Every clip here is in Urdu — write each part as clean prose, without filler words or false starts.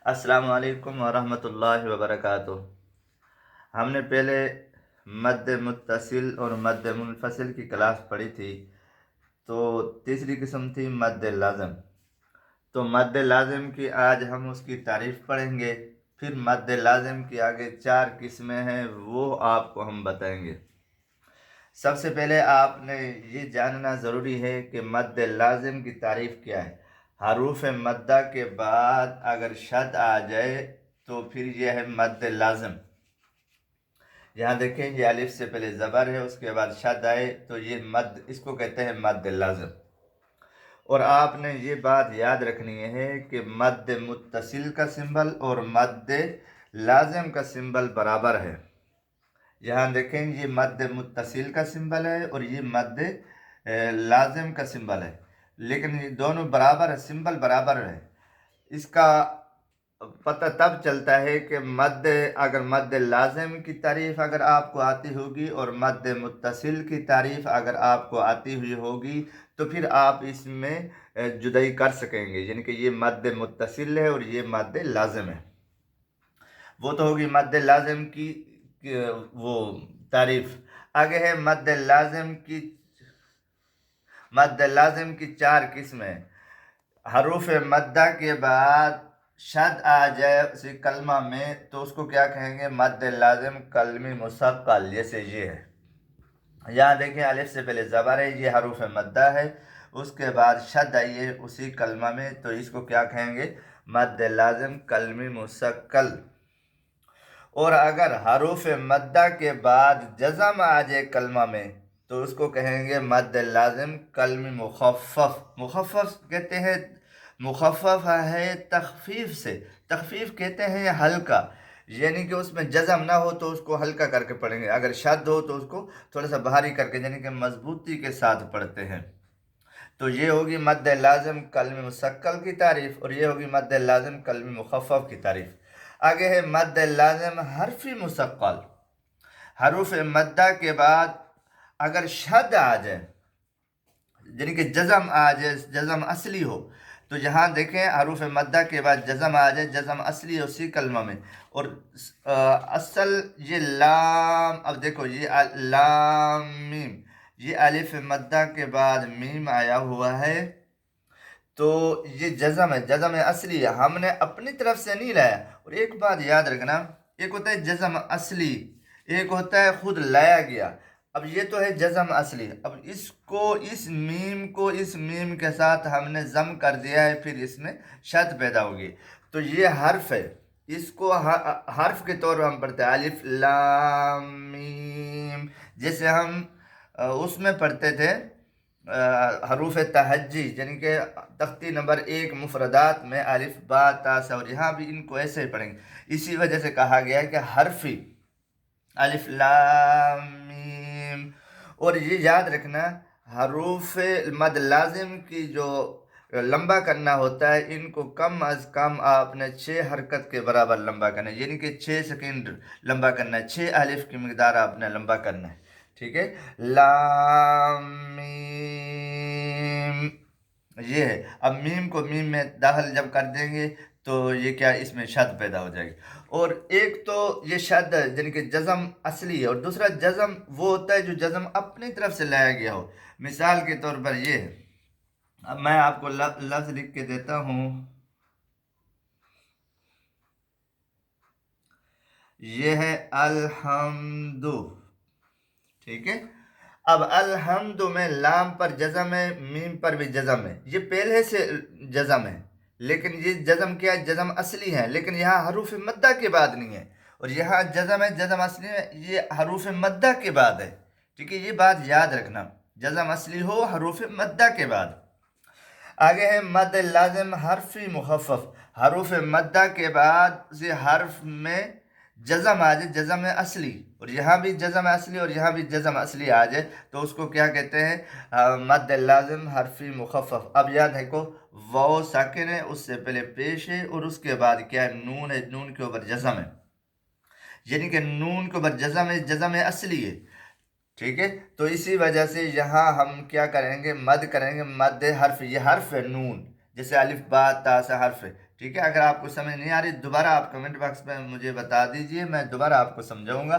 السلام علیکم ورحمۃ اللہ وبرکاتہ۔ ہم نے پہلے مد متصل اور مد منفصل کی کلاس پڑھی تھی، تو تیسری قسم تھی مد لازم۔ تو مد لازم کی آج ہم اس کی تعریف پڑھیں گے، پھر مد لازم کی آگے 4 قسمیں ہیں وہ آپ کو ہم بتائیں گے۔ سب سے پہلے آپ نے یہ جاننا ضروری ہے کہ مد لازم کی تعریف کیا ہے۔ حروف مدہ کے بعد اگر شد آ جائے تو پھر یہ ہے مد لازم۔ یہاں دیکھیں یہ الف سے پہلے زبر ہے، اس کے بعد شد آئے تو یہ مد، اس کو کہتے ہیں مد لازم۔ اور آپ نے یہ بات یاد رکھنی ہے کہ مد متصل کا سمبل اور مد لازم کا سمبل برابر ہے۔ یہاں دیکھیں یہ مد متصل کا سمبل ہے اور یہ مد لازم کا سمبل ہے، لیکن یہ دونوں برابر ہے، سمبل برابر ہے۔ اس کا پتہ تب چلتا ہے کہ اگر مد لازم کی تعریف اگر آپ کو آتی ہوگی اور مد متصل کی تعریف اگر آپ کو آتی ہوئی ہوگی تو پھر آپ اس میں جدائی کر سکیں گے، یعنی کہ یہ مد متصل ہے اور یہ مد لازم ہے۔ وہ تو ہوگی مد لازم کی وہ تعریف۔ آگے ہے مد لازم کی 4 قسمیں۔ حروف مدہ کے بعد شد آ جائے اسی کلمہ میں تو اس کو کیا کہیں گے؟ مد لازم کلمی مثقل، جیسے یہ ہے۔ یہاں دیکھیں الف سے پہلے زبر ہے، یہ حروف مدہ ہے، اس کے بعد شد آئی ہے اسی کلمہ میں تو اس کو کیا کہیں گے؟ مد لازم کلمی مثقل۔ اور اگر حروف مدہ کے بعد جزم آ جائے کلمہ میں تو اس کو کہیں گے مد لازم کلمی مخفف۔ مخفف کہتے ہیں، مخفف ہے تخفیف سے، تخفیف کہتے ہیں ہلکا، یعنی کہ اس میں جزم نہ ہو تو اس کو ہلکا کر کے پڑھیں گے، اگر شد ہو تو اس کو تھوڑا سا بھاری کر کے، یعنی کہ مضبوطی کے ساتھ پڑھتے ہیں۔ تو یہ ہوگی مد لازم کلمی مثقل کی تعریف اور یہ ہوگی مد لازم کلمی مخفف کی تعریف۔ آگے ہے مد لازم حرفی مثقل۔ حروف مدہ کے بعد اگر شد آ جائے، یعنی کہ جزم آ جائے، جزم اصلی ہو، تو یہاں دیکھیں حروف مدہ کے بعد جزم آ جائے، جزم اصلی ہے اسی کلمہ میں، اور اصل یہ لام، اب دیکھو یہ لام میم، یہ الف مدہ کے بعد میم آیا ہوا ہے تو یہ جزم ہے، جزم اصلی ہے، ہم نے اپنی طرف سے نہیں لایا۔ اور ایک بات یاد رکھنا، ایک ہوتا ہے جزم اصلی، ایک ہوتا ہے خود لایا گیا۔ اب یہ تو ہے جزم اصلی، اب اس میم کے ساتھ ہم نے ضم کر دیا ہے، پھر اس میں شد پیدا ہوگی تو یہ حرف ہے، اس کو حرف کے طور پر ہم پڑھتے ہیں الف لام میم، جیسے ہم اس میں پڑھتے تھے حروف تہجی، یعنی کہ تختی نمبر 1 مفردات میں الف با تا سا، اور یہاں بھی ان کو ایسے ہی پڑھیں گے۔ اسی وجہ سے کہا گیا ہے کہ حرفی الف لام میم۔ اور یہ یاد رکھنا حروف مد لازم کی جو لمبا کرنا ہوتا ہے، ان کو کم از کم آپ نے 6 حرکت کے برابر لمبا کرنا ہے، یعنی کہ 6 سیکنڈ لمبا کرنا ہے، 6 الف کی مقدار آپ نے لمبا کرنا ہے، ٹھیک ہے؟ لام میم یہ ہے۔ اب میم کو میم میں داخل جب کر دیں گے تو یہ کیا، اس میں شد پیدا ہو جائے گی۔ اور ایک تو یہ شد یعنی کہ جزم اصلی ہے، اور دوسرا جزم وہ ہوتا ہے جو جزم اپنی طرف سے لایا گیا ہو۔ مثال کے طور پر یہ ہے، اب میں آپ کو لفظ لکھ کے دیتا ہوں، یہ ہے الحمد، ٹھیک ہے؟ اب الحمد میں لام پر جزم ہے، میم پر بھی جزم ہے، یہ پہلے سے جزم ہے، لیکن یہ جزم کیا ہے؟ جزم اصلی ہے، لیکن یہاں حروف مدہ کے بعد نہیں ہے، اور یہاں جزم ہے، جزم اصلی ہے، یہ حروف مدہ کے بعد ہے، ٹھیک ہے؟ یہ بات یاد رکھنا، جزم اصلی ہو حروف مدہ کے بعد۔ آگے ہے مد لازم حرفی مخفف۔ حروف مدہ کے بعد سے حرف میں جزم آ جائے، جزم اصلی، اور یہاں بھی جزم اصلی اور یہاں بھی جزم اصلی آ جائے تو اس کو کیا کہتے ہیں؟ مد لازم حرفی مخفف۔ اب یاد ہے کو واو ساکن ہے، اس سے پہلے پیش ہے، اور اس کے بعد کیا ہے؟ نون ہے، نون کے اوپر جزم ہے، یعنی کہ نون کے اوپر جزم ہے، جزم اصلی ہے، ٹھیک ہے؟ تو اسی وجہ سے یہاں ہم کیا کریں گے؟ مد کریں گے، مد حرف، یہ حرف ہے نون، جیسے الف با تا سا حرف ہے، ٹھیک ہے، اگر آپ کو سمجھ نہیں آ رہی دوبارہ آپ کمنٹ باکس میں مجھے بتا دیجئے، میں دوبارہ آپ کو سمجھاؤں گا۔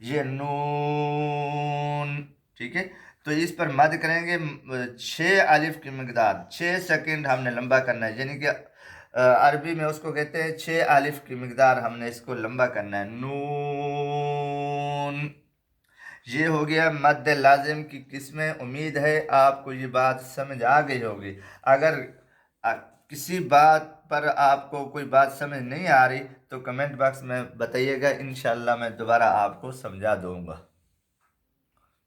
یہ نون، ٹھیک ہے، تو اس پر مد کریں گے 6 الف کی مقدار، 6 سیکنڈ ہم نے لمبا کرنا ہے، یعنی کہ عربی میں اس کو کہتے ہیں 6 الف کی مقدار، ہم نے اس کو لمبا کرنا ہے، نون۔ یہ ہو گیا مد لازم کی قسمیں۔ امید ہے آپ کو یہ بات سمجھ آ گئی ہوگی۔ اگر کسی بات پر آپ کو کوئی بات سمجھ نہیں آ رہی تو کمنٹ باکس میں بتائیے گا، انشاءاللہ میں دوبارہ آپ کو سمجھا دوں گا۔